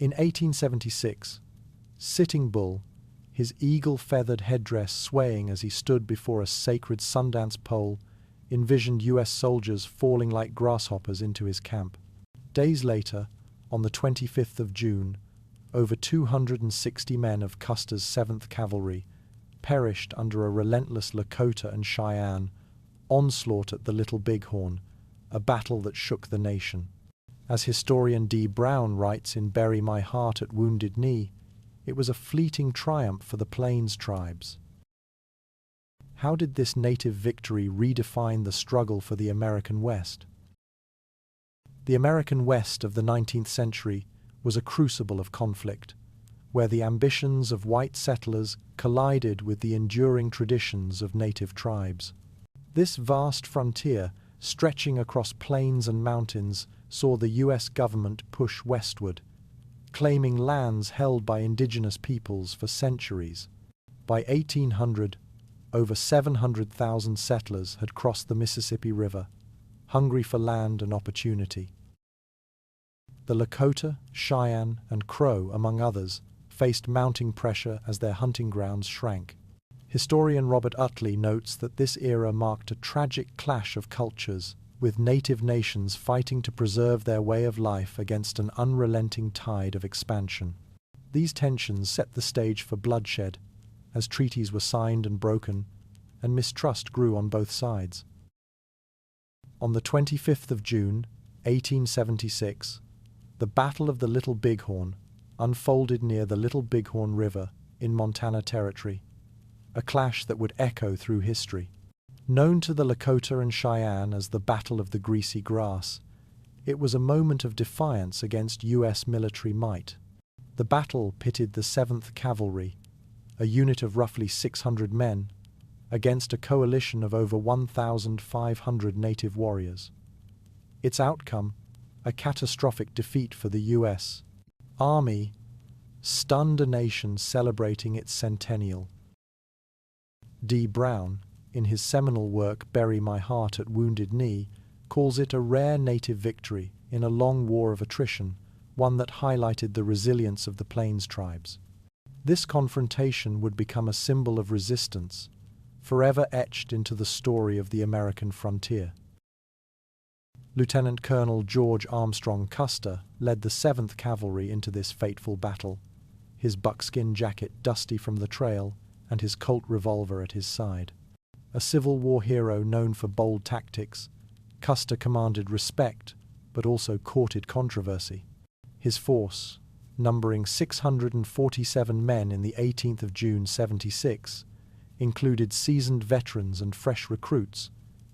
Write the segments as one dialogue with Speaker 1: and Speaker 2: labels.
Speaker 1: In 1876, Sitting Bull, his eagle-feathered headdress swaying as he stood before a sacred Sundance pole, envisioned U.S. soldiers falling like grasshoppers into his camp. Days later, on the 25th of June, over 260 men of Custer's 7th Cavalry perished under a relentless Lakota and Cheyenne onslaught at the Little Bighorn, a battle that shook the nation. As historian D. Brown writes in Bury My Heart at Wounded Knee, it was a fleeting triumph for the Plains tribes. How did this native victory redefine the struggle for the American West? The American West of the 19th century was a crucible of conflict, where the ambitions of white settlers collided with the enduring traditions of native tribes. This vast frontier, stretching across plains and mountains, saw the U.S. government push westward, claiming lands held by indigenous peoples for centuries. By 1800, over 700,000 settlers had crossed the Mississippi River, hungry for land and opportunity. The Lakota, Cheyenne, and Crow, among others, faced mounting pressure as their hunting grounds shrank. Historian Robert Utley notes that this era marked a tragic clash of cultures, with native nations fighting to preserve their way of life against an unrelenting tide of expansion. These tensions set the stage for bloodshed, as treaties were signed and broken, and mistrust grew on both sides. On the 25th of June, 1876, the Battle of the Little Bighorn unfolded near the Little Bighorn River in Montana Territory, a clash that would echo through history. Known to the Lakota and Cheyenne as the Battle of the Greasy Grass, it was a moment of defiance against U.S. military might. The battle pitted the 7th Cavalry, a unit of roughly 600 men, against a coalition of over 1,500 native warriors. Its outcome, a catastrophic defeat for the U.S. Army, stunned a nation celebrating its centennial. D. Brown, in his seminal work Bury My Heart at Wounded Knee, calls it a rare native victory in a long war of attrition, one that highlighted the resilience of the Plains tribes. This confrontation would become a symbol of resistance, forever etched into the story of the American frontier. Lieutenant Colonel George Armstrong Custer led the 7th Cavalry into this fateful battle, his buckskin jacket dusty from the trail and his Colt revolver at his side. A Civil War hero known for bold tactics, Custer commanded respect but also courted controversy. His force, numbering 647 men in the 18th of June 76, included seasoned veterans and fresh recruits,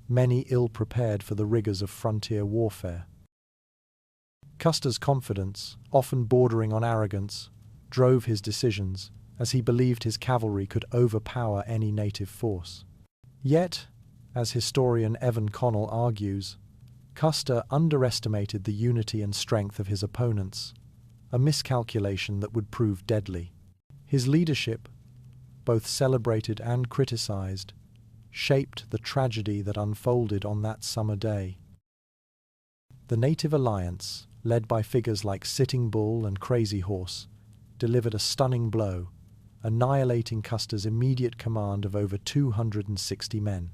Speaker 1: many ill-prepared for the rigors of frontier warfare. Custer's confidence, often bordering on arrogance, drove his decisions, as he believed his cavalry could overpower any native force. Yet, as historian Evan Connell argues, Custer underestimated the unity and strength of his opponents, a miscalculation that would prove deadly. His leadership, both celebrated and criticized, shaped the tragedy that unfolded on that summer day. The Native Alliance, led by figures like Sitting Bull and Crazy Horse, delivered a stunning blow, annihilating Custer's immediate command of over 260 men.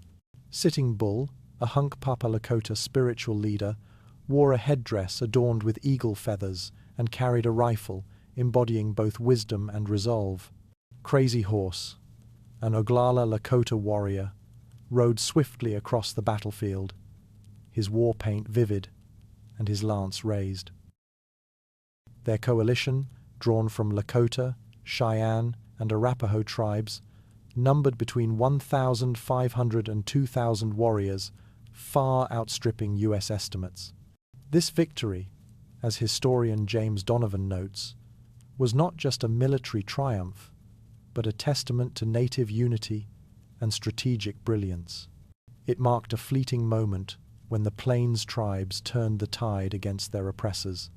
Speaker 1: Sitting Bull, a Hunkpapa Lakota spiritual leader, wore a headdress adorned with eagle feathers and carried a rifle embodying both wisdom and resolve. Crazy Horse, an Oglala Lakota warrior, rode swiftly across the battlefield, his war paint vivid and his lance raised. Their coalition, drawn from Lakota, Cheyenne, and Arapaho tribes, numbered between 1,500 and 2,000 warriors, far outstripping U.S. estimates. This victory, as historian James Donovan notes, was not just a military triumph, but a testament to native unity and strategic brilliance. It marked a fleeting moment when the Plains tribes turned the tide against their oppressors.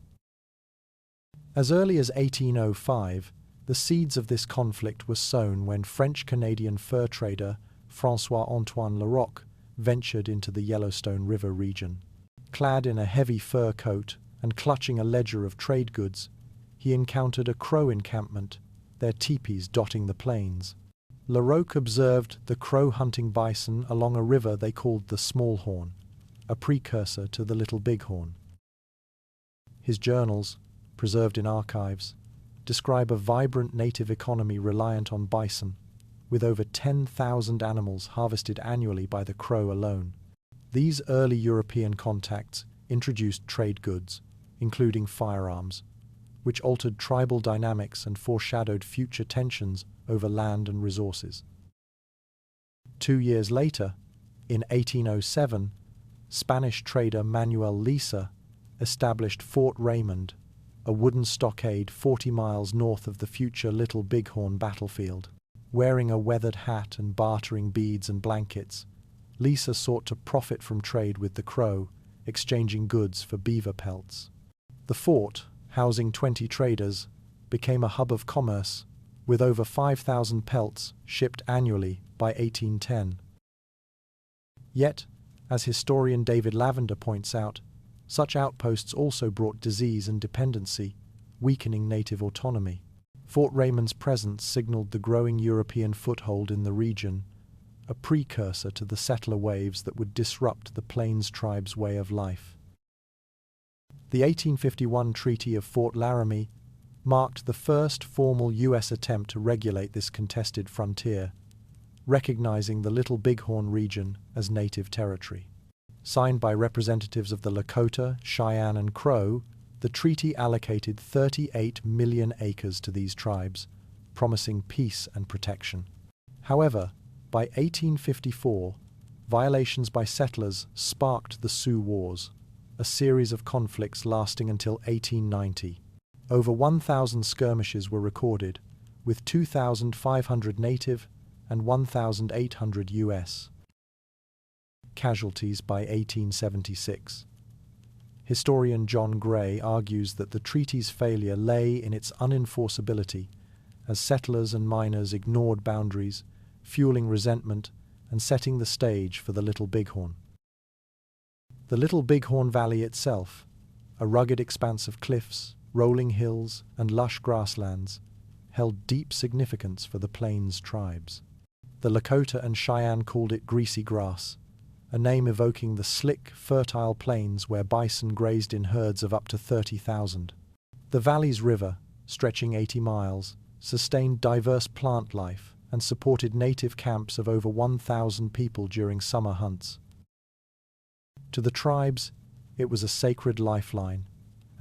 Speaker 1: As early as 1805, the seeds of this conflict were sown when French-Canadian fur trader François-Antoine Larocque ventured into the Yellowstone River region. Clad in a heavy fur coat and clutching a ledger of trade goods, he encountered a Crow encampment, their teepees dotting the plains. LaRoque observed the Crow hunting bison along a river they called the Small Horn, a precursor to the Little Bighorn. His journals, preserved in archives, describe a vibrant native economy reliant on bison, with over 10,000 animals harvested annually by the Crow alone. These early European contacts introduced trade goods, including firearms, which altered tribal dynamics and foreshadowed future tensions over land and resources. 2 years later, in 1807, Spanish trader Manuel Lisa established Fort Raymond, a wooden stockade 40 miles north of the future Little Bighorn battlefield. Wearing a weathered hat and bartering beads and blankets, Lisa sought to profit from trade with the Crow, exchanging goods for beaver pelts. The fort, housing 20 traders, became a hub of commerce, with over 5,000 pelts shipped annually by 1810. Yet, as historian David Lavender points out, such outposts also brought disease and dependency, weakening native autonomy. Fort Raymond's presence signaled the growing European foothold in the region, a precursor to the settler waves that would disrupt the Plains tribes' way of life. The 1851 Treaty of Fort Laramie marked the first formal U.S. attempt to regulate this contested frontier, recognizing the Little Bighorn region as native territory. Signed by representatives of the Lakota, Cheyenne, and Crow, the treaty allocated 38 million acres to these tribes, promising peace and protection. However, by 1854, violations by settlers sparked the Sioux Wars, a series of conflicts lasting until 1890. Over 1,000 skirmishes were recorded, with 2,500 native and 1,800 U.S. casualties by 1876. Historian John Gray argues that the treaty's failure lay in its unenforceability, as settlers and miners ignored boundaries, fueling resentment and setting the stage for the Little Bighorn. The Little Bighorn Valley itself, a rugged expanse of cliffs, rolling hills, and lush grasslands, held deep significance for the Plains tribes. The Lakota and Cheyenne called it Greasy Grass, a name evoking the slick, fertile plains where bison grazed in herds of up to 30,000. The valley's river, stretching 80 miles, sustained diverse plant life and supported native camps of over 1,000 people during summer hunts. To the tribes, it was a sacred lifeline,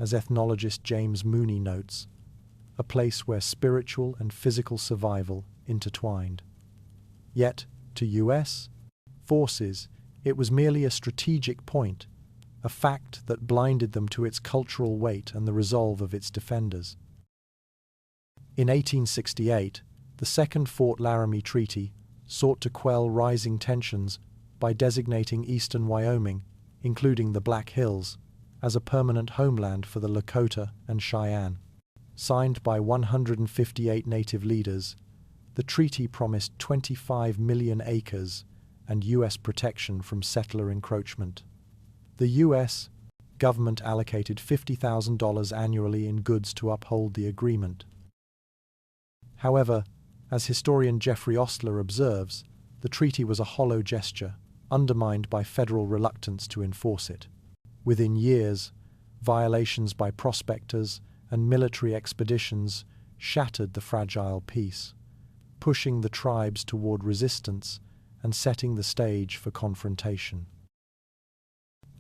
Speaker 1: as ethnologist James Mooney notes, a place where spiritual and physical survival intertwined. Yet, to U.S. forces, it was merely a strategic point, a fact that blinded them to its cultural weight and the resolve of its defenders. In 1868, the Second Fort Laramie Treaty sought to quell rising tensions by designating eastern Wyoming, including the Black Hills, as a permanent homeland for the Lakota and Cheyenne. Signed by 158 native leaders, the treaty promised 25 million acres and U.S. protection from settler encroachment. The U.S. government allocated $50,000 annually in goods to uphold the agreement. However, as historian Jeffrey Ostler observes, the treaty was a hollow gesture, undermined by federal reluctance to enforce it. Within years, violations by prospectors and military expeditions shattered the fragile peace, pushing the tribes toward resistance and setting the stage for confrontation.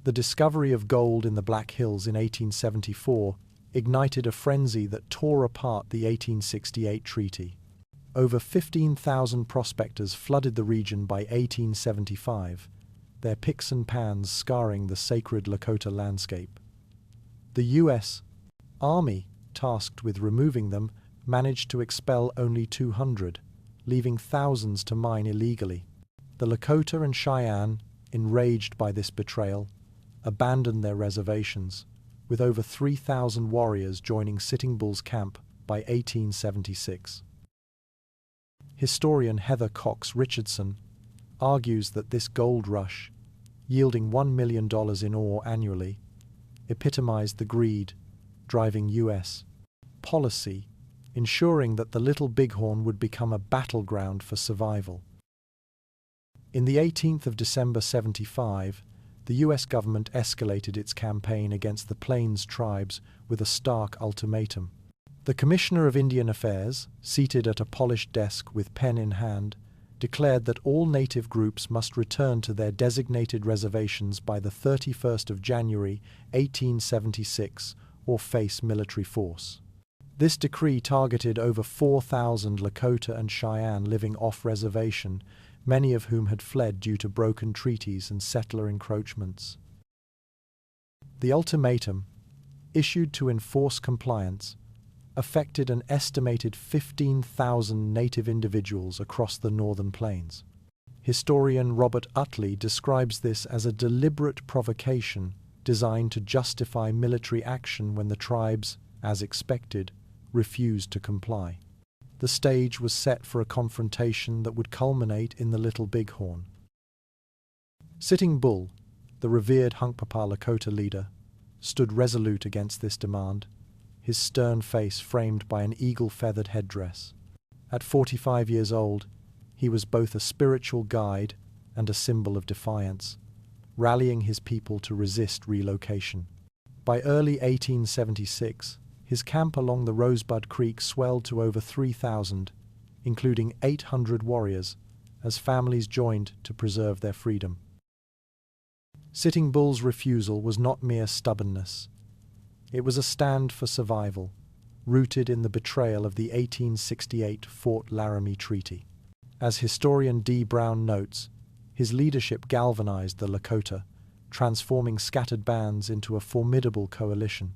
Speaker 1: The discovery of gold in the Black Hills in 1874 ignited a frenzy that tore apart the 1868 treaty. Over 15,000 prospectors flooded the region by 1875, their picks and pans scarring the sacred Lakota landscape. The U.S. Army, tasked with removing them, managed to expel only 200, leaving thousands to mine illegally. The Lakota and Cheyenne, enraged by this betrayal, abandoned their reservations, with over 3,000 warriors joining Sitting Bull's camp by 1876. Historian Heather Cox Richardson argues that this gold rush, yielding $1 million in ore annually, epitomized the greed driving U.S. policy, ensuring that the Little Bighorn would become a battleground for survival. In the 18th of December 75, the US government escalated its campaign against the Plains tribes with a stark ultimatum. The Commissioner of Indian Affairs, seated at a polished desk with pen in hand, declared that all native groups must return to their designated reservations by the 31st of January 1876 or face military force. This decree targeted over 4,000 Lakota and Cheyenne living off-reservation, many of whom had fled due to broken treaties and settler encroachments. The ultimatum, issued to enforce compliance, affected an estimated 15,000 native individuals across the northern plains. Historian Robert Utley describes this as a deliberate provocation designed to justify military action when the tribes, as expected, refused to comply. The stage was set for a confrontation that would culminate in the Little Bighorn. Sitting Bull, the revered Hunkpapa Lakota leader, stood resolute against this demand, his stern face framed by an eagle-feathered headdress. At 45 years old, he was both a spiritual guide and a symbol of defiance, rallying his people to resist relocation. By early 1876, his camp along the Rosebud Creek swelled to over 3,000, including 800 warriors, as families joined to preserve their freedom. Sitting Bull's refusal was not mere stubbornness. It was a stand for survival, rooted in the betrayal of the 1868 Fort Laramie Treaty. As historian D. Brown notes, his leadership galvanized the Lakota, transforming scattered bands into a formidable coalition.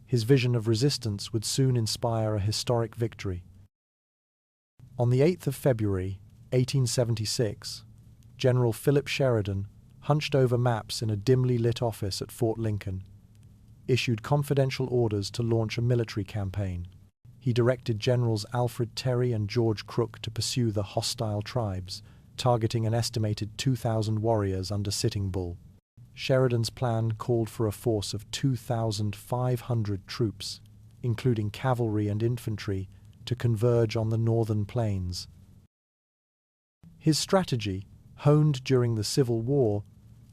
Speaker 1: His vision of resistance would soon inspire a historic victory. On the 8th of February, 1876, General Philip Sheridan, hunched over maps in a dimly lit office at Fort Lincoln, issued confidential orders to launch a military campaign. He directed Generals Alfred Terry and George Crook to pursue the hostile tribes, targeting an estimated 2,000 warriors under Sitting Bull. Sheridan's plan called for a force of 2,500 troops, including cavalry and infantry, to converge on the northern plains. His strategy, honed during the Civil War,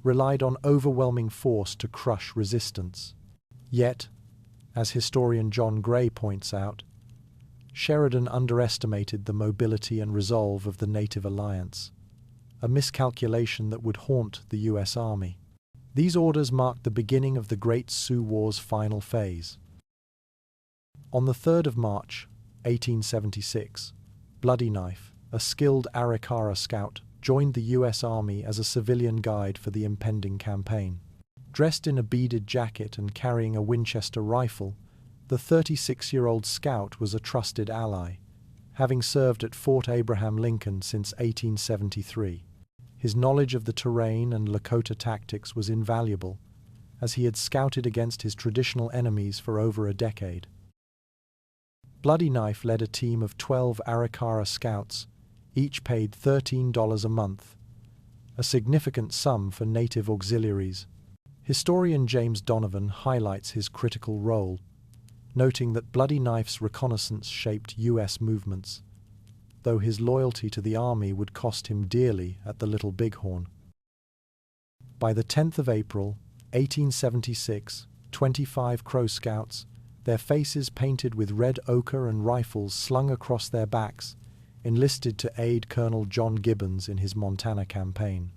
Speaker 1: relied on overwhelming force to crush resistance. Yet, as historian John Gray points out, Sheridan underestimated the mobility and resolve of the Native Alliance, a miscalculation that would haunt the U.S. Army. These orders marked the beginning of the Great Sioux War's final phase. On the 3rd of March, 1876, Bloody Knife, a skilled Arikara scout, joined the U.S. Army as a civilian guide for the impending campaign. Dressed in a beaded jacket and carrying a Winchester rifle, the 36-year-old scout was a trusted ally, having served at Fort Abraham Lincoln since 1873. His knowledge of the terrain and Lakota tactics was invaluable, as he had scouted against his traditional enemies for over a decade. Bloody Knife led a team of 12 Arikara scouts, each paid $13 a month, a significant sum for native auxiliaries. Historian James Donovan highlights his critical role, noting that Bloody Knife's reconnaissance shaped U.S. movements, though his loyalty to the Army would cost him dearly at the Little Bighorn. By the 10th of April, 1876, 25 Crow Scouts, their faces painted with red ochre and rifles slung across their backs, enlisted to aid Colonel John Gibbons in his Montana campaign.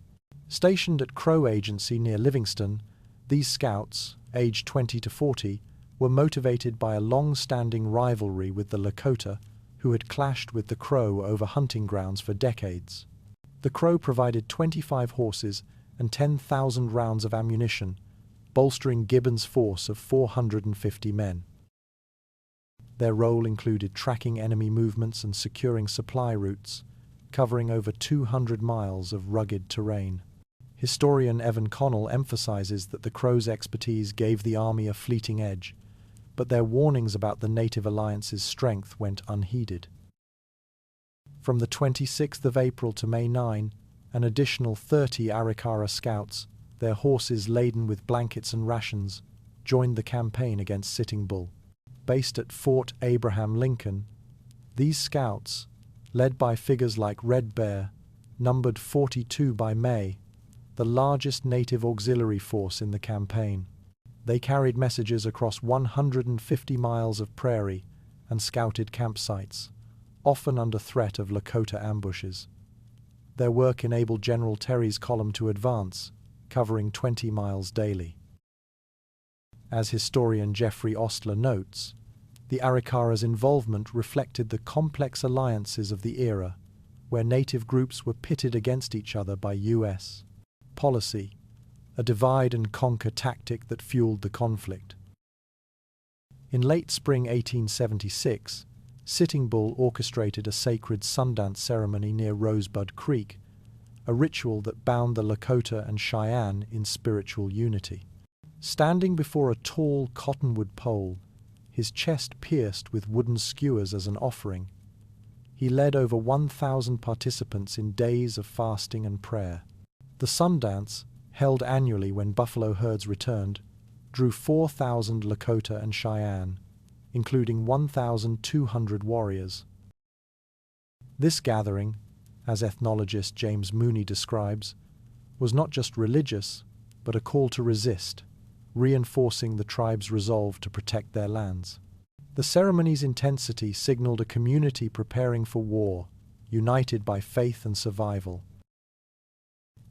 Speaker 1: Stationed at Crow Agency near Livingston, these scouts, aged 20 to 40, were motivated by a long-standing rivalry with the Lakota, who had clashed with the Crow over hunting grounds for decades. The Crow provided 25 horses and 10,000 rounds of ammunition, bolstering Gibbons' force of 450 men. Their role included tracking enemy movements and securing supply routes, covering over 200 miles of rugged terrain. Historian Evan Connell emphasizes that the Crows' expertise gave the Army a fleeting edge, but their warnings about the Native Alliance's strength went unheeded. From the 26th of April to May 9, an additional 30 Arikara scouts, their horses laden with blankets and rations, joined the campaign against Sitting Bull. based at Fort Abraham Lincoln, these scouts, led by figures like Red Bear, numbered 42 by May, the largest native auxiliary force in the campaign. They carried messages across 150 miles of prairie and scouted campsites, often under threat of Lakota ambushes. Their work enabled General Terry's column to advance, covering 20 miles daily. As historian Jeffrey Ostler notes, the Arikara's involvement reflected the complex alliances of the era, where native groups were pitted against each other by U.S. policy, a divide-and-conquer tactic that fueled the conflict. In late spring 1876, Sitting Bull orchestrated a sacred Sundance ceremony near Rosebud Creek, a ritual that bound the Lakota and Cheyenne in spiritual unity. Standing before a tall cottonwood pole, his chest pierced with wooden skewers as an offering, he led over 1,000 participants in days of fasting and prayer. The Sundance, held annually when buffalo herds returned, drew 4,000 Lakota and Cheyenne, including 1,200 warriors. This gathering, as ethnologist James Mooney describes, was not just religious, but a call to resist, reinforcing the tribe's resolve to protect their lands. The ceremony's intensity signaled a community preparing for war, united by faith and survival.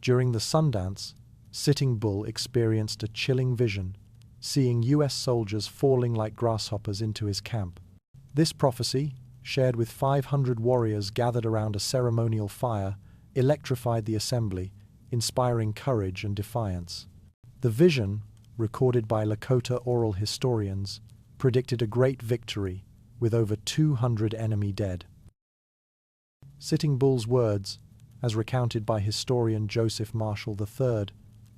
Speaker 1: During the Sundance, Sitting Bull experienced a chilling vision, seeing U.S. soldiers falling like grasshoppers into his camp. This prophecy, shared with 500 warriors gathered around a ceremonial fire, electrified the assembly, inspiring courage and defiance. The vision, recorded by Lakota oral historians, predicted a great victory, with over 200 enemy dead. Sitting Bull's words, as recounted by historian Joseph Marshall III,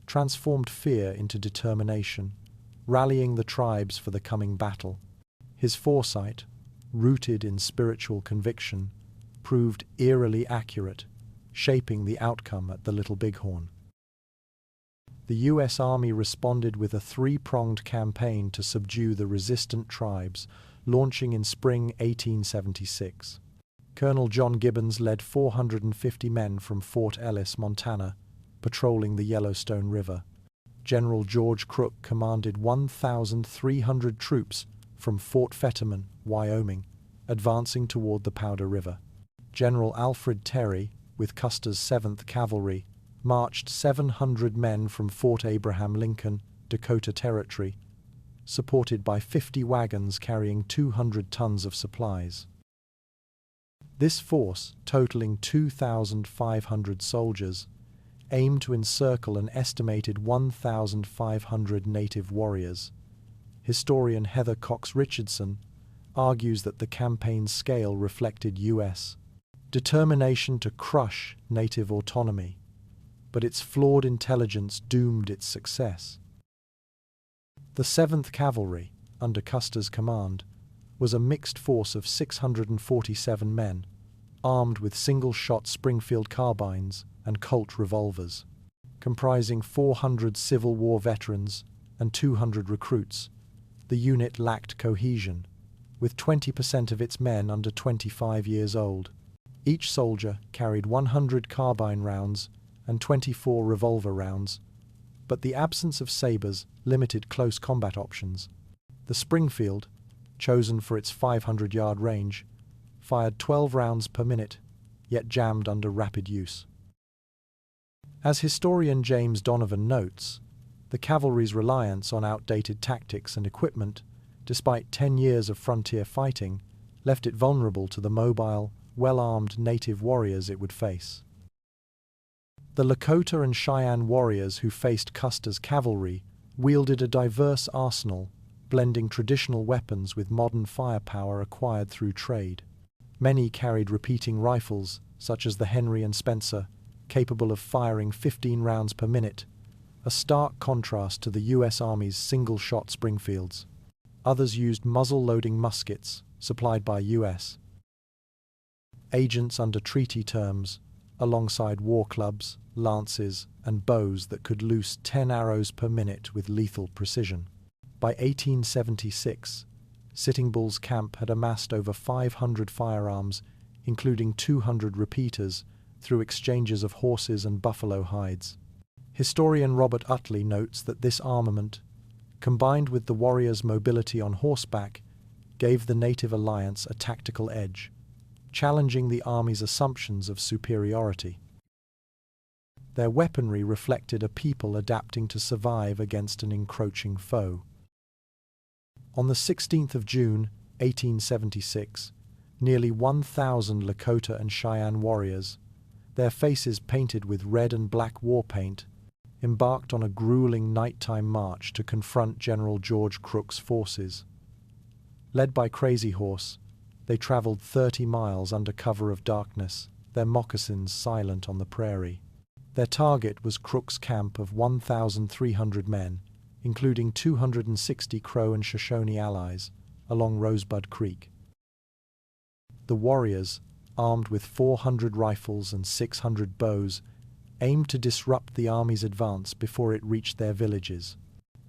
Speaker 1: transformed fear into determination, rallying the tribes for the coming battle. His foresight, rooted in spiritual conviction, proved eerily accurate, shaping the outcome at the Little Bighorn. The U.S. Army responded with a three-pronged campaign to subdue the resistant tribes, launching in spring 1876. Colonel John Gibbons led 450 men from Fort Ellis, Montana, patrolling the Yellowstone River. General George Crook commanded 1,300 troops from Fort Fetterman, Wyoming, advancing toward the Powder River. General Alfred Terry, with Custer's 7th Cavalry, marched 700 men from Fort Abraham Lincoln, Dakota Territory, supported by 50 wagons carrying 200 tons of supplies. This force, totaling 2,500 soldiers, aimed to encircle an estimated 1,500 native warriors. Historian Heather Cox Richardson argues that the campaign's scale reflected U.S. determination to crush native autonomy, but its flawed intelligence doomed its success. The 7th Cavalry, under Custer's command, was a mixed force of 647 men, armed with single-shot Springfield carbines and Colt revolvers. Comprising 400 Civil War veterans and 200 recruits, the unit lacked cohesion, with 20% of its men under 25 years old. Each soldier carried 100 carbine rounds and 24 revolver rounds, but the absence of sabers limited close combat options. The Springfield, chosen for its 500-yard range, fired 12 rounds per minute, yet jammed under rapid use. As historian James Donovan notes, the cavalry's reliance on outdated tactics and equipment, despite 10 years of frontier fighting, left it vulnerable to the mobile, well-armed native warriors it would face. The Lakota and Cheyenne warriors who faced Custer's cavalry wielded a diverse arsenal, blending traditional weapons with modern firepower acquired through trade. Many carried repeating rifles, such as the Henry and Spencer, capable of firing 15 rounds per minute, a stark contrast to the U.S. Army's single-shot Springfields. Others used muzzle-loading muskets, supplied by U.S. agents under treaty terms, alongside war clubs, lances, and bows that could loose 10 arrows per minute with lethal precision. By 1876, Sitting Bull's camp had amassed over 500 firearms, including 200 repeaters, through exchanges of horses and buffalo hides. Historian Robert Utley notes that this armament, combined with the warriors' mobility on horseback, gave the Native alliance a tactical edge, challenging the army's assumptions of superiority. Their weaponry reflected a people adapting to survive against an encroaching foe. On the 16th of June, 1876, nearly 1,000 Lakota and Cheyenne warriors, their faces painted with red and black war paint, embarked on a grueling nighttime march to confront General George Crook's forces. Led by Crazy Horse, they traveled 30 miles under cover of darkness, their moccasins silent on the prairie. Their target was Crook's camp of 1,300 men, including 260 Crow and Shoshone allies, along Rosebud Creek. The warriors, armed with 400 rifles and 600 bows, aimed to disrupt the army's advance before it reached their villages.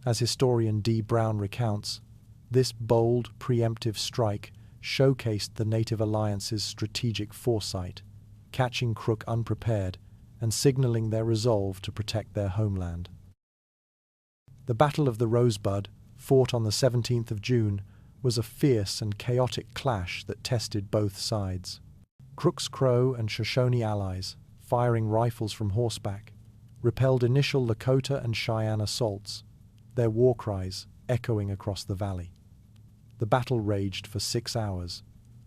Speaker 1: As historian D. Brown recounts, this bold, preemptive strike showcased the Native Alliance's strategic foresight, catching Crook unprepared and signaling their resolve to protect their homeland. The Battle of the Rosebud, fought on the 17th of June, was a fierce and chaotic clash that tested both sides. Crook's Crow and Shoshone allies, firing rifles from horseback, repelled initial Lakota and Cheyenne assaults, their war cries echoing across the valley. The battle raged for 6 hours,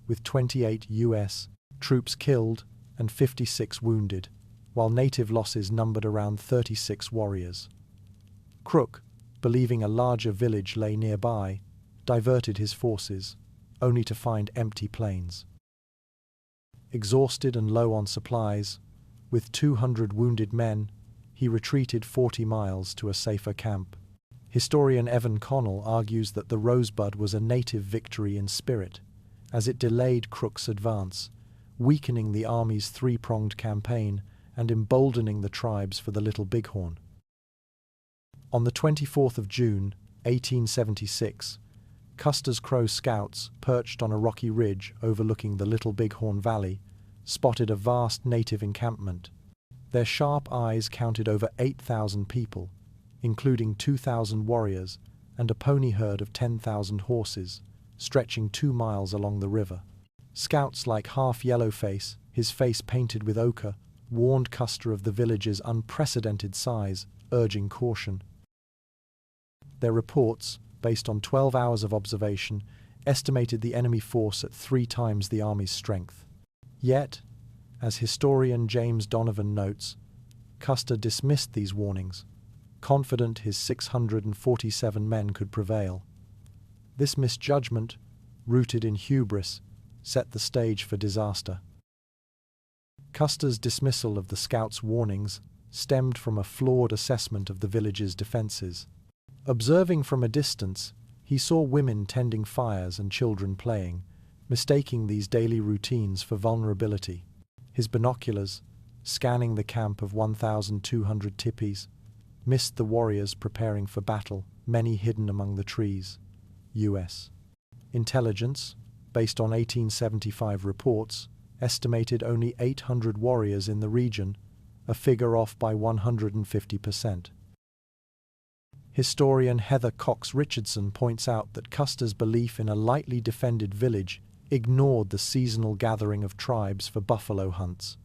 Speaker 1: with 28 U.S. troops killed and 56 wounded, while Native losses numbered around 36 warriors. Crook, believing a larger village lay nearby, diverted his forces, only to find empty plains. Exhausted and low on supplies, with 200 wounded men, he retreated 40 miles to a safer camp. Historian Evan Connell argues that the Rosebud was a Native victory in spirit, as it delayed Crook's advance, weakening the army's three-pronged campaign and emboldening the tribes for the Little Bighorn. On the 24th of June, 1876, Custer's Crow scouts, perched on a rocky ridge overlooking the Little Bighorn Valley, spotted a vast Native encampment. Their sharp eyes counted over 8,000 people, including 2,000 warriors and a pony herd of 10,000 horses, stretching 2 miles along the river. Scouts like Half Yellowface, his face painted with ochre, warned Custer of the village's unprecedented size, urging caution. Their reports, based on 12 hours of observation, estimated the enemy force at 3 times the army's strength. Yet, as historian James Donovan notes, Custer dismissed these warnings, confident his 647 men could prevail. This misjudgment, rooted in hubris, set the stage for disaster. Custer's dismissal of the scouts' warnings stemmed from a flawed assessment of the village's defenses. Observing from a distance, he saw women tending fires and children playing, mistaking these daily routines for vulnerability. His binoculars, scanning the camp of 1,200 tipis, missed the warriors preparing for battle, many hidden among the trees. U.S. intelligence, based on 1875 reports, estimated only 800 warriors in the region, a figure off by 150%. Historian Heather Cox Richardson points out that Custer's belief in a lightly defended village ignored the seasonal gathering of tribes for buffalo hunts,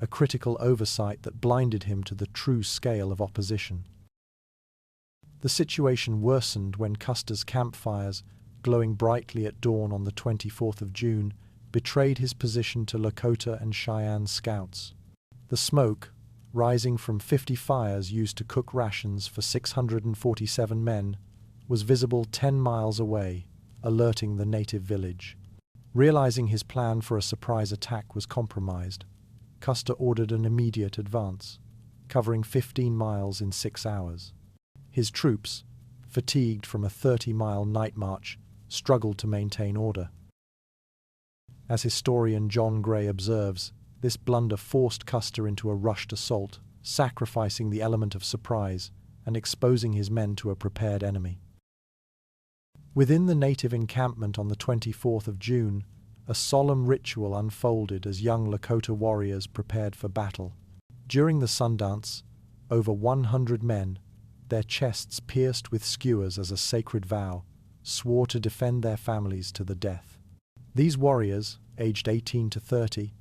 Speaker 1: a critical oversight that blinded him to the true scale of opposition. The situation worsened when Custer's campfires, glowing brightly at dawn on the 24th of June, betrayed his position to Lakota and Cheyenne scouts. The smoke, rising from 50 fires used to cook rations for 647 men, was visible 10 miles away, alerting the native village. Realizing his plan for a surprise attack was compromised, Custer ordered an immediate advance, covering 15 miles in 6 hours. His troops, fatigued from a 30-mile night march, struggled to maintain order. As historian John Gray observes, this blunder forced Custer into a rushed assault, sacrificing the element of surprise and exposing his men to a prepared enemy. Within the native encampment on the 24th of June, a solemn ritual unfolded as young Lakota warriors prepared for battle. During the Sundance, over 100 men, their chests pierced with skewers as a sacred vow, swore to defend their families to the death. These warriors, aged 18 to 30,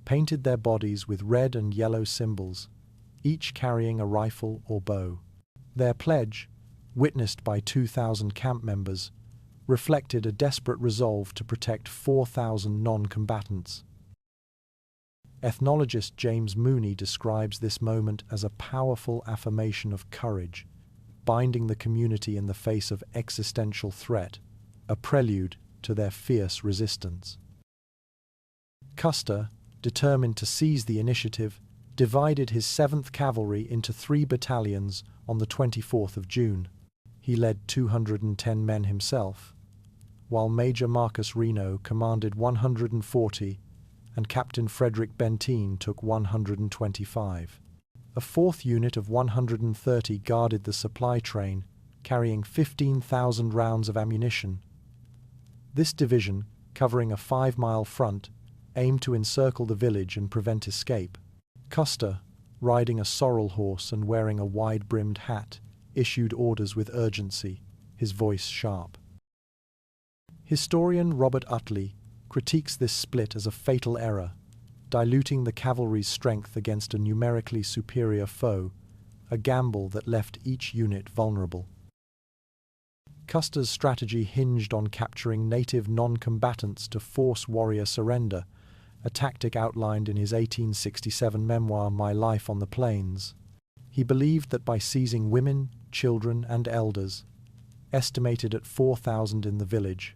Speaker 1: painted their bodies with red and yellow symbols, each carrying a rifle or bow. Their pledge, witnessed by 2,000 camp members, reflected a desperate resolve to protect 4,000 non-combatants. Ethnologist James Mooney describes this moment as a powerful affirmation of courage, binding the community in the face of existential threat, a prelude to their fierce resistance. Custer, determined to seize the initiative, divided his 7th Cavalry into 3 battalions on the 24th of June. He led 210 men himself, while Major Marcus Reno commanded 140 and Captain Frederick Benteen took 125. A 4th unit of 130 guarded the supply train, carrying 15,000 rounds of ammunition. This division, covering a 5-mile front, aimed to encircle the village and prevent escape. Custer, riding a sorrel horse and wearing a wide-brimmed hat, issued orders with urgency, his voice sharp. Historian Robert Utley critiques this split as a fatal error, diluting the cavalry's strength against a numerically superior foe, a gamble that left each unit vulnerable. Custer's strategy hinged on capturing native non-combatants to force warrior surrender, a tactic outlined in his 1867 memoir My Life on the Plains. He believed that by seizing women, children, and elders, estimated at 4,000 in the village,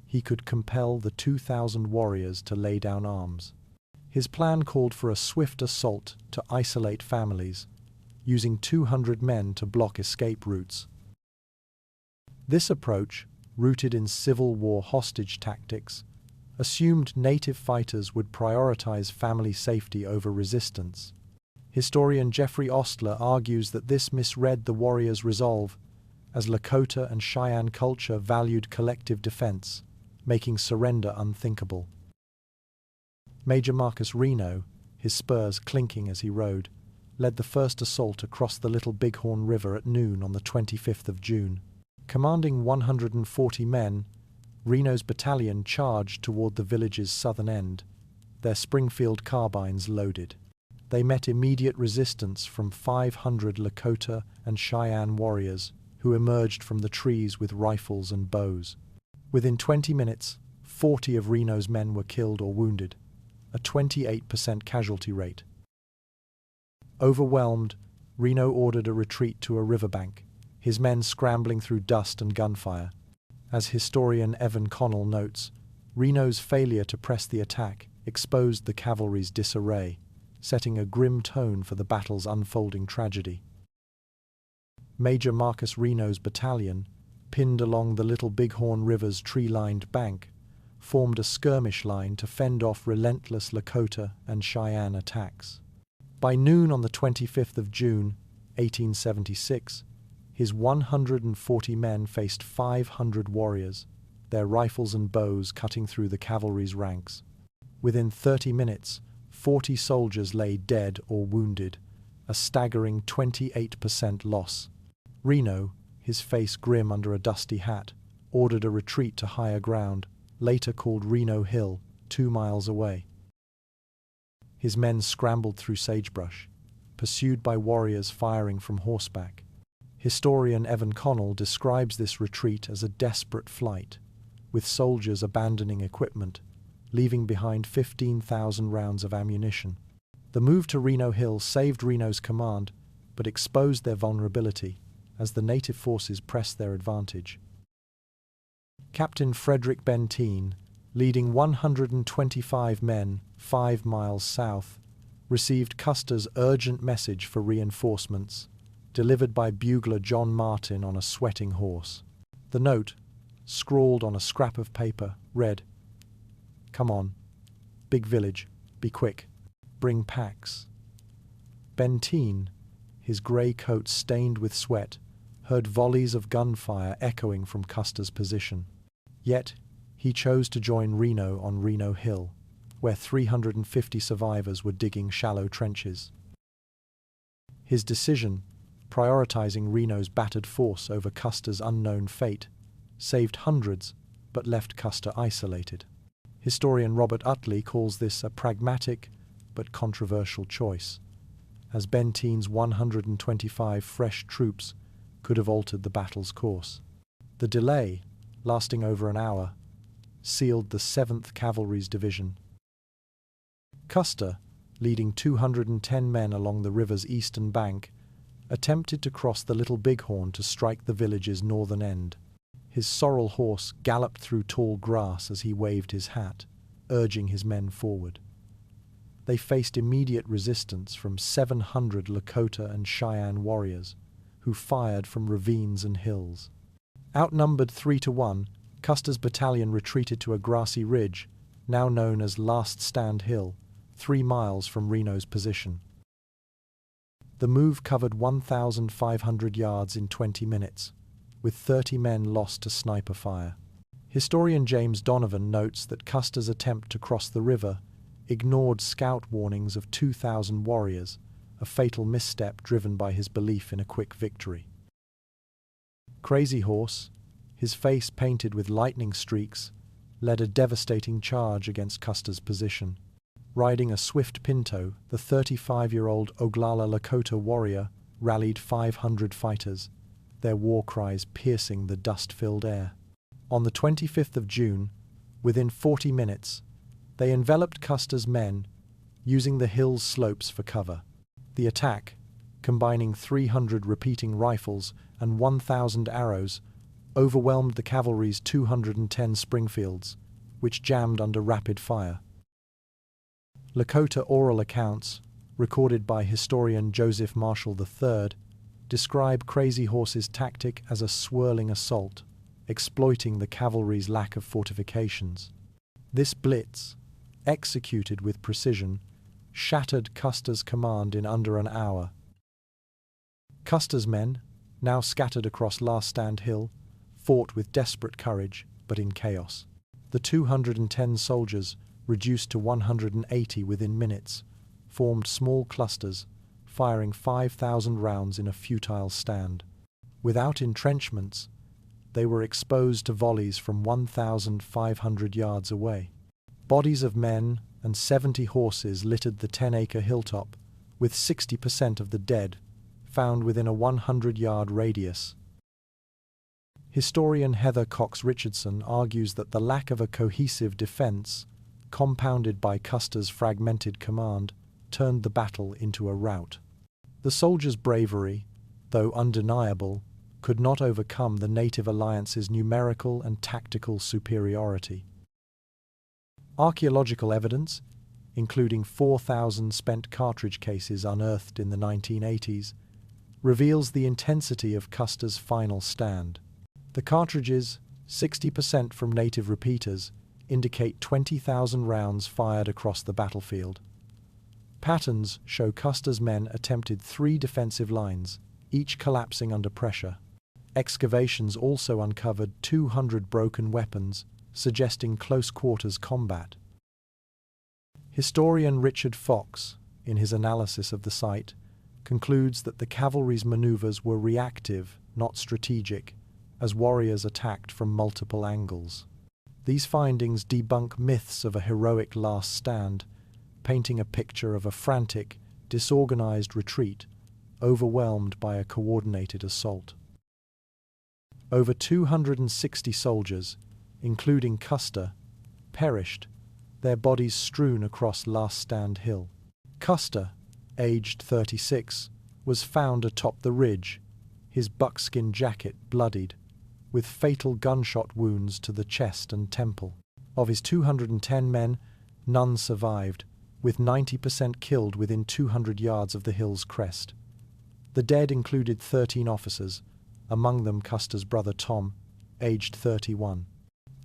Speaker 1: he could compel the 2,000 warriors to lay down arms. His plan called for a swift assault to isolate families, using 200 men to block escape routes. This approach, rooted in Civil War hostage tactics, assumed native fighters would prioritize family safety over resistance. Historian Jeffrey Ostler argues that this misread the warriors' resolve, as Lakota and Cheyenne culture valued collective defense, making surrender unthinkable. Major Marcus Reno, his spurs clinking as he rode, led the first assault across the Little Bighorn River at noon on the 25th of June. Commanding 140 men, Reno's battalion charged toward the village's southern end, their Springfield carbines loaded. They met immediate resistance from 500 Lakota and Cheyenne warriors who emerged from the trees with rifles and bows. Within 20 minutes, 40 of Reno's men were killed or wounded, a 28% casualty rate. Overwhelmed, Reno ordered a retreat to a riverbank, his men scrambling through dust and gunfire. As historian Evan Connell notes, Reno's failure to press the attack exposed the cavalry's disarray, setting a grim tone for the battle's unfolding tragedy. Major Marcus Reno's battalion, pinned along the Little Bighorn River's tree-lined bank, formed a skirmish line to fend off relentless Lakota and Cheyenne attacks. By noon on the 25th of June, 1876, his 140 men faced 500 warriors, their rifles and bows cutting through the cavalry's ranks. Within 30 minutes, 40 soldiers lay dead or wounded, a staggering 28% loss. Reno, his face grim under a dusty hat, ordered a retreat to higher ground, later called Reno Hill, 2 miles away. His men scrambled through sagebrush, pursued by warriors firing from horseback. Historian Evan Connell describes this retreat as a desperate flight, with soldiers abandoning equipment, leaving behind 15,000 rounds of ammunition. The move to Reno Hill saved Reno's command, but exposed their vulnerability as the native forces pressed their advantage. Captain Frederick Benteen, leading 125 men 5 miles south, received Custer's urgent message for reinforcements, delivered by bugler John Martin on a sweating horse. The note, scrawled on a scrap of paper, read, "Come on. Big village. Be quick. Bring packs." Benteen, his grey coat stained with sweat, heard volleys of gunfire echoing from Custer's position. Yet, he chose to join Reno on Reno Hill, where 350 survivors were digging shallow trenches. His decision, prioritizing Reno's battered force over Custer's unknown fate, saved hundreds but left Custer isolated. Historian Robert Utley calls this a pragmatic but controversial choice, as Benteen's 125 fresh troops could have altered the battle's course. The delay, lasting over an hour, sealed the 7th Cavalry's division. Custer, leading 210 men along the river's eastern bank, attempted to cross the Little Bighorn to strike the village's northern end. His sorrel horse galloped through tall grass as he waved his hat, urging his men forward. They faced immediate resistance from 700 Lakota and Cheyenne warriors, who fired from ravines and hills. Outnumbered 3-1, Custer's battalion retreated to a grassy ridge, now known as Last Stand Hill, 3 miles from Reno's position. The move covered 1,500 yards in 20 minutes, with 30 men lost to sniper fire. Historian James Donovan notes that Custer's attempt to cross the river ignored scout warnings of 2,000 warriors, a fatal misstep driven by his belief in a quick victory. Crazy Horse, his face painted with lightning streaks, led a devastating charge against Custer's position. Riding a swift pinto, the 35-year-old Oglala Lakota warrior rallied 500 fighters, their war cries piercing the dust-filled air. On the 25th of June, within 40 minutes, they enveloped Custer's men, using the hill's slopes for cover. The attack, combining 300 repeating rifles and 1,000 arrows, overwhelmed the cavalry's 210 Springfields, which jammed under rapid fire. Lakota oral accounts, recorded by historian Joseph Marshall III, describe Crazy Horse's tactic as a swirling assault, exploiting the cavalry's lack of fortifications. This blitz, executed with precision, shattered Custer's command in under an hour. Custer's men, now scattered across Last Stand Hill, fought with desperate courage, but in chaos. The 210 soldiers, reduced to 180 within minutes, formed small clusters, firing 5,000 rounds in a futile stand. Without entrenchments, they were exposed to volleys from 1,500 yards away. Bodies of men and 70 horses littered the 10-acre hilltop, with 60% of the dead found within a 100-yard radius. Historian Heather Cox Richardson argues that the lack of a cohesive defense, compounded by Custer's fragmented command, turned the battle into a rout. The soldiers' bravery, though undeniable, could not overcome the Native Alliance's numerical and tactical superiority. Archaeological evidence, including 4,000 spent cartridge cases unearthed in the 1980s, reveals the intensity of Custer's final stand. The cartridges, 60% from native repeaters, indicate 20,000 rounds fired across the battlefield. Patterns show Custer's men attempted 3 defensive lines, each collapsing under pressure. Excavations also uncovered 200 broken weapons, suggesting close-quarters combat. Historian Richard Fox, in his analysis of the site, concludes that the cavalry's maneuvers were reactive, not strategic, as warriors attacked from multiple angles. These findings debunk myths of a heroic last stand, painting a picture of a frantic, disorganized retreat, overwhelmed by a coordinated assault. Over 260 soldiers, including Custer, perished, their bodies strewn across Last Stand Hill. Custer, aged 36, was found atop the ridge, his buckskin jacket bloodied, with fatal gunshot wounds to the chest and temple. Of his 210 men, none survived, with 90% killed within 200 yards of the hill's crest. The dead included 13 officers, among them Custer's brother Tom, aged 31.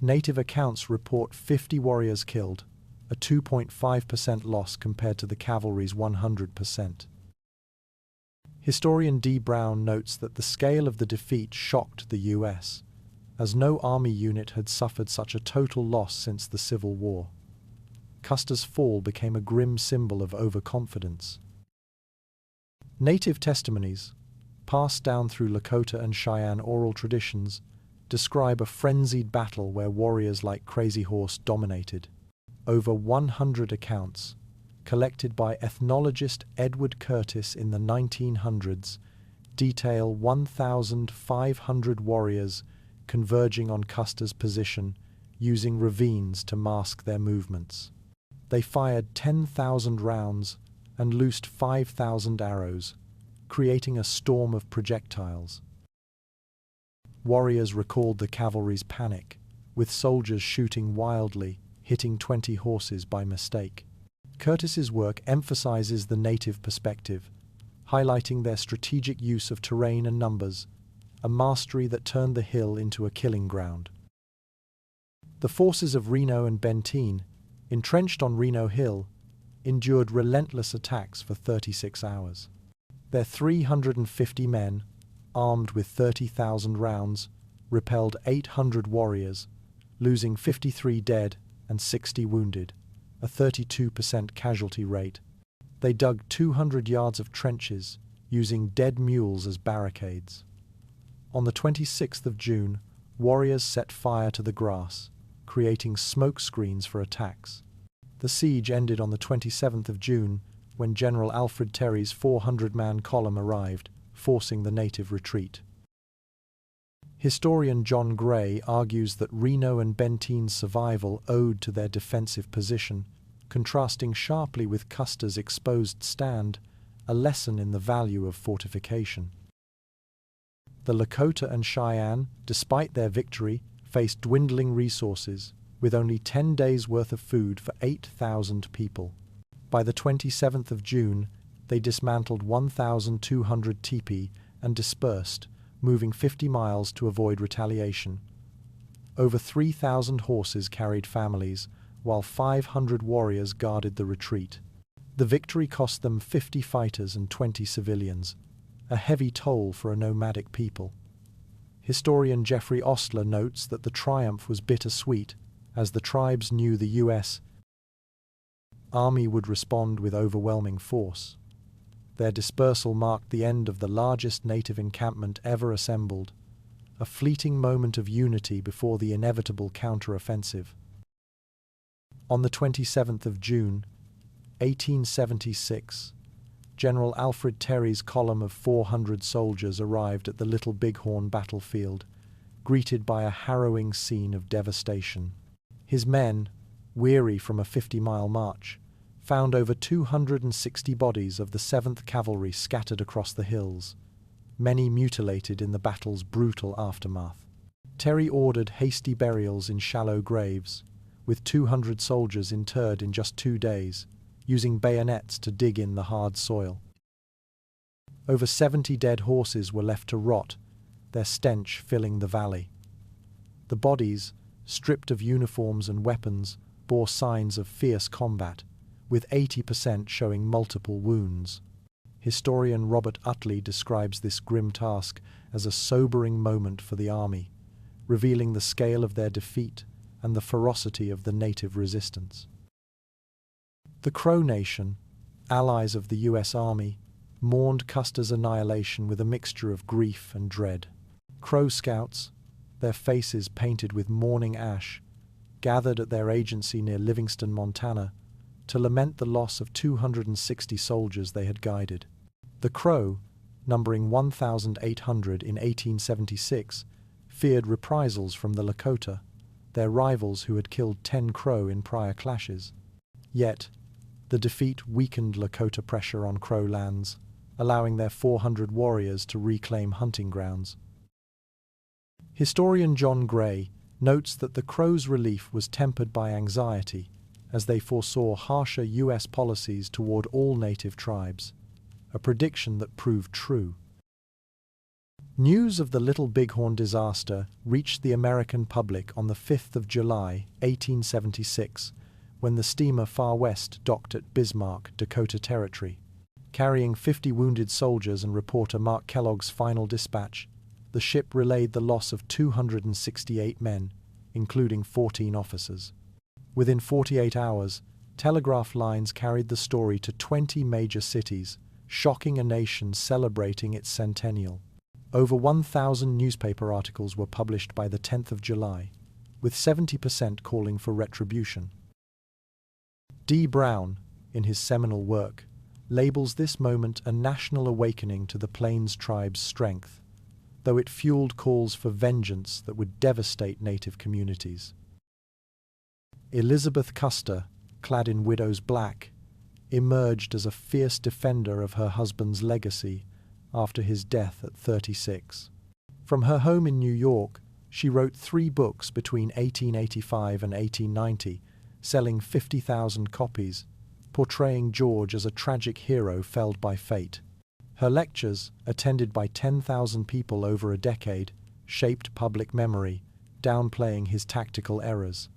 Speaker 1: Native accounts report 50 warriors killed, a 2.5% loss compared to the cavalry's 100%. Historian D. Brown notes that the scale of the defeat shocked the U.S., as no army unit had suffered such a total loss since the Civil War. Custer's fall became a grim symbol of overconfidence. Native testimonies, passed down through Lakota and Cheyenne oral traditions, describe a frenzied battle where warriors like Crazy Horse dominated. Over 100 accounts, collected by ethnologist Edward Curtis in the 1900s, detail 1,500 warriors converging on Custer's position, using ravines to mask their movements. They fired 10,000 rounds and loosed 5,000 arrows, creating a storm of projectiles. Warriors recalled the cavalry's panic, with soldiers shooting wildly, hitting 20 horses by mistake. Curtis's work emphasizes the native perspective, highlighting their strategic use of terrain and numbers, a mastery that turned the hill into a killing ground. The forces of Reno and Benteen, entrenched on Reno Hill, endured relentless attacks for 36 hours. Their 350 men, armed with 30,000 rounds, repelled 800 warriors, losing 53 dead and 60 wounded, a 32% casualty rate. They dug 200 yards of trenches, using dead mules as barricades. On the 26th of June, warriors set fire to the grass, creating smoke screens for attacks. The siege ended on the 27th of June, when General Alfred Terry's 400-man column arrived, forcing the native retreat. Historian John Gray argues that Reno and Benteen's survival owed to their defensive position, contrasting sharply with Custer's exposed stand, a lesson in the value of fortification. The Lakota and Cheyenne, despite their victory, faced dwindling resources, with only 10 days' worth of food for 8,000 people. By the 27th of June, they dismantled 1,200 teepee and dispersed, moving 50 miles to avoid retaliation. Over 3,000 horses carried families, while 500 warriors guarded the retreat. The victory cost them 50 fighters and 20 civilians, a heavy toll for a nomadic people. Historian Jeffrey Ostler notes that the triumph was bittersweet, as the tribes knew the U.S. Army would respond with overwhelming force. Their dispersal marked the end of the largest native encampment ever assembled, a fleeting moment of unity before the inevitable counteroffensive. On the 27th of June, 1876, General Alfred Terry's column of 400 soldiers arrived at the Little Bighorn battlefield, greeted by a harrowing scene of devastation. His men, weary from a 50-mile march, found over 260 bodies of the 7th Cavalry scattered across the hills, many mutilated in the battle's brutal aftermath. Terry ordered hasty burials in shallow graves, with 200 soldiers interred in just 2 days, using bayonets to dig in the hard soil. Over 70 dead horses were left to rot, their stench filling the valley. The bodies, stripped of uniforms and weapons, bore signs of fierce combat, with 80% showing multiple wounds. Historian Robert Utley describes this grim task as a sobering moment for the army, revealing the scale of their defeat and the ferocity of the native resistance. The Crow Nation, allies of the U.S. Army, mourned Custer's annihilation with a mixture of grief and dread. Crow Scouts, their faces painted with mourning ash, gathered at their agency near Livingston, Montana, to lament the loss of 260 soldiers they had guided. The Crow, numbering 1,800 in 1876, feared reprisals from the Lakota, their rivals who had killed 10 Crow in prior clashes. Yet, the defeat weakened Lakota pressure on Crow lands, allowing their 400 warriors to reclaim hunting grounds. Historian John Gray notes that the Crows' relief was tempered by anxiety, as they foresaw harsher U.S. policies toward all native tribes, a prediction that proved true. News of the Little Bighorn disaster reached the American public on the 5th of July, 1876, when the steamer Far West docked at Bismarck, Dakota Territory. Carrying 50 wounded soldiers and reporter Mark Kellogg's final dispatch, the ship relayed the loss of 268 men, including 14 officers. Within 48 hours, telegraph lines carried the story to 20 major cities, shocking a nation celebrating its centennial. Over 1,000 newspaper articles were published by the 10th of July, with 70% calling for retribution. D. Brown, in his seminal work, labels this moment a national awakening to the Plains tribe's strength, though it fueled calls for vengeance that would devastate native communities. Elizabeth Custer, clad in widow's black, emerged as a fierce defender of her husband's legacy after his death at 36. From her home in New York, she wrote 3 books between 1885 and 1890, selling 50,000 copies, portraying George as a tragic hero felled by fate. Her lectures, attended by 10,000 people over a decade, shaped public memory, downplaying his tactical errors.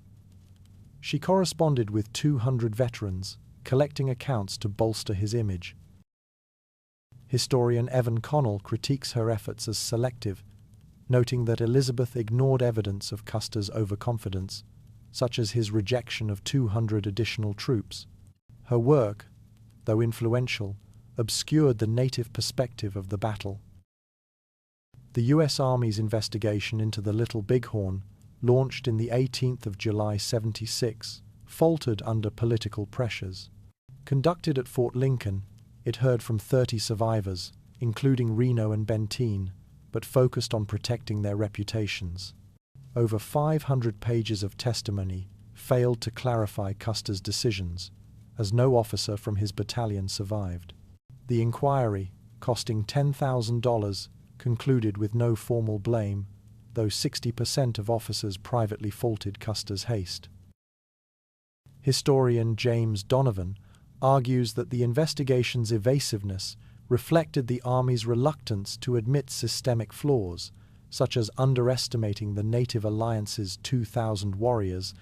Speaker 1: She corresponded with 200 veterans, collecting accounts to bolster his image. Historian Evan Connell critiques her efforts as selective, noting that Elizabeth ignored evidence of Custer's overconfidence, such as his rejection of 200 additional troops. Her work, though influential, obscured the native perspective of the battle. The U.S. Army's investigation into the Little Bighorn, launched in the 18th of July 76, faltered under political pressures. Conducted at Fort Lincoln, it heard from 30 survivors, including Reno and Benteen, but focused on protecting their reputations. Over 500 pages of testimony failed to clarify Custer's decisions, as no officer from his battalion survived. The inquiry, costing $10,000, concluded with no formal blame, though 60% of officers privately faulted Custer's haste. Historian James Donovan argues that the investigation's evasiveness reflected the Army's reluctance to admit systemic flaws, such as underestimating the Native Alliance's 2,000 warriors,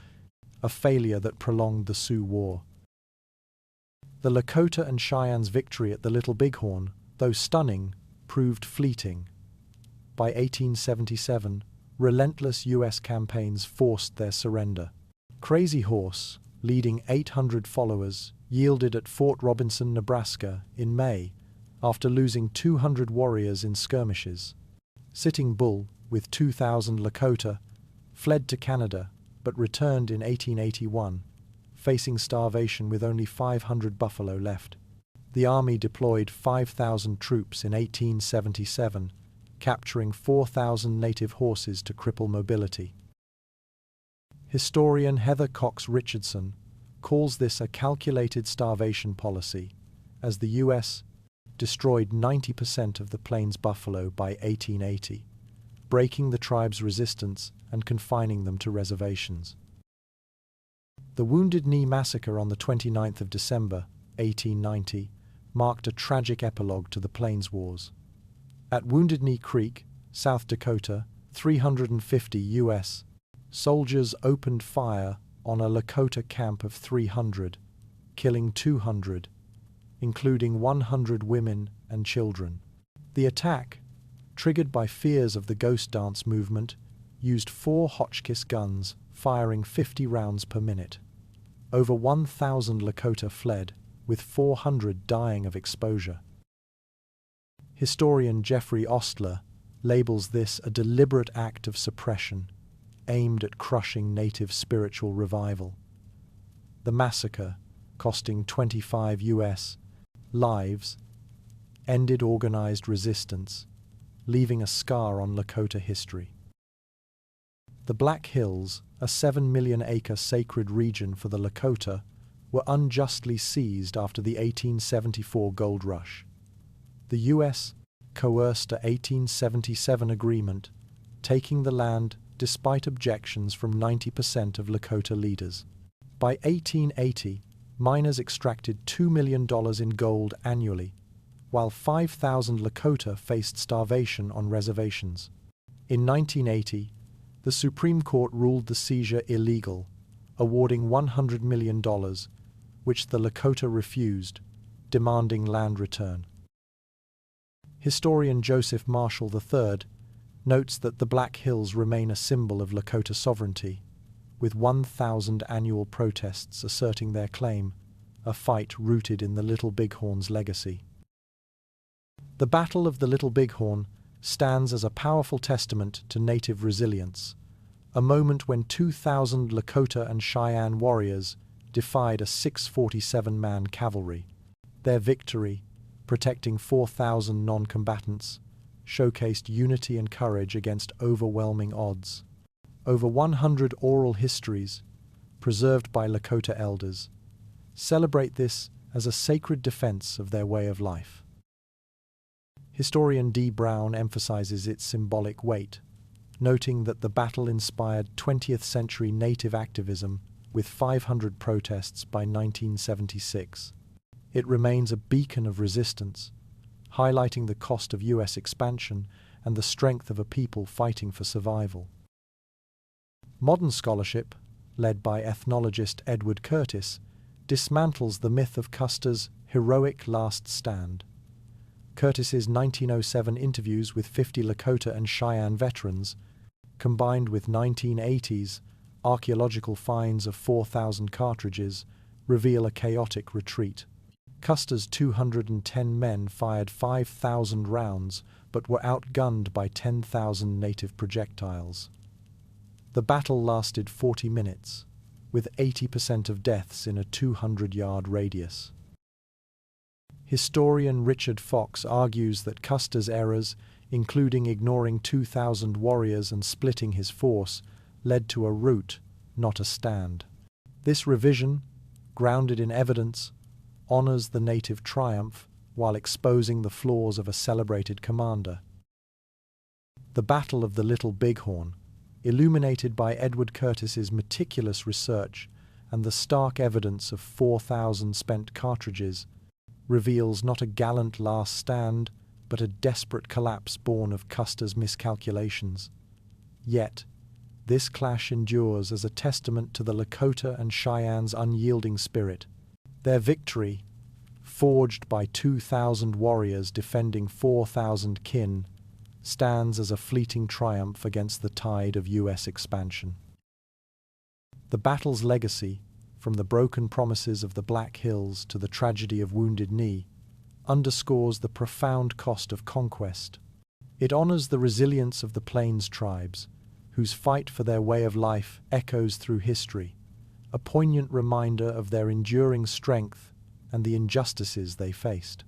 Speaker 1: a failure that prolonged the Sioux War. The Lakota and Cheyenne's victory at the Little Bighorn, though stunning, proved fleeting. By 1877, relentless U.S. campaigns forced their surrender. Crazy Horse, leading 800 followers, yielded at Fort Robinson, Nebraska, in May, after losing 200 warriors in skirmishes. Sitting Bull, with 2,000 Lakota, fled to Canada, but returned in 1881, facing starvation with only 500 buffalo left. The Army deployed 5,000 troops in 1877, capturing 4,000 native horses to cripple mobility. Historian Heather Cox Richardson calls this a calculated starvation policy, as the U.S. destroyed 90% of the Plains buffalo by 1880, breaking the tribe's resistance and confining them to reservations. The Wounded Knee Massacre on the 29th of December, 1890, marked a tragic epilogue to the Plains Wars. At Wounded Knee Creek, South Dakota, 350 U.S. soldiers opened fire on a Lakota camp of 300, killing 200, including 100 women and children. The attack, triggered by fears of the ghost dance movement, used 4 Hotchkiss guns, firing 50 rounds per minute. Over 1,000 Lakota fled, with 400 dying of exposure. Historian Jeffrey Ostler labels this a deliberate act of suppression, aimed at crushing native spiritual revival. The massacre, costing 25 U.S. lives, ended organized resistance, leaving a scar on Lakota history. The Black Hills, a 7 million-acre sacred region for the Lakota, were unjustly seized after the 1874 gold rush. The U.S. coerced a 1877 agreement, taking the land despite objections from 90% of Lakota leaders. By 1880, miners extracted $2 million in gold annually, while 5,000 Lakota faced starvation on reservations. In 1980, the Supreme Court ruled the seizure illegal, awarding $100 million, which the Lakota refused, demanding land return. Historian Joseph Marshall III notes that the Black Hills remain a symbol of Lakota sovereignty, with 1,000 annual protests asserting their claim, a fight rooted in the Little Bighorn's legacy. The Battle of the Little Bighorn stands as a powerful testament to Native resilience, a moment when 2,000 Lakota and Cheyenne warriors defied a 647-man cavalry. Their victory, protecting 4,000 non-combatants, showcased unity and courage against overwhelming odds. Over 100 oral histories, preserved by Lakota elders, celebrate this as a sacred defense of their way of life. Historian D. Brown emphasizes its symbolic weight, noting that the battle inspired 20th-century Native activism with 500 protests by 1976. It remains a beacon of resistance, highlighting the cost of U.S. expansion and the strength of a people fighting for survival. Modern scholarship, led by ethnologist Edward Curtis, dismantles the myth of Custer's heroic last stand. Curtis's 1907 interviews with 50 Lakota and Cheyenne veterans, combined with 1980s archaeological finds of 4,000 cartridges, reveal a chaotic retreat. Custer's 210 men fired 5,000 rounds but were outgunned by 10,000 native projectiles. The battle lasted 40 minutes, with 80% of deaths in a 200-yard radius. Historian Richard Fox argues that Custer's errors, including ignoring 2,000 warriors and splitting his force, led to a rout, not a stand. This revision, grounded in evidence, honors the native triumph while exposing the flaws of a celebrated commander. The Battle of the Little Bighorn, illuminated by Edward Curtis's meticulous research and the stark evidence of 4,000 spent cartridges, reveals not a gallant last stand, but a desperate collapse born of Custer's miscalculations. Yet, this clash endures as a testament to the Lakota and Cheyenne's unyielding spirit. Their victory, forged by 2,000 warriors defending 4,000 kin, stands as a fleeting triumph against the tide of U.S. expansion. The battle's legacy, from the broken promises of the Black Hills to the tragedy of Wounded Knee, underscores the profound cost of conquest. It honors the resilience of the Plains tribes, whose fight for their way of life echoes through history, a poignant reminder of their enduring strength and the injustices they faced.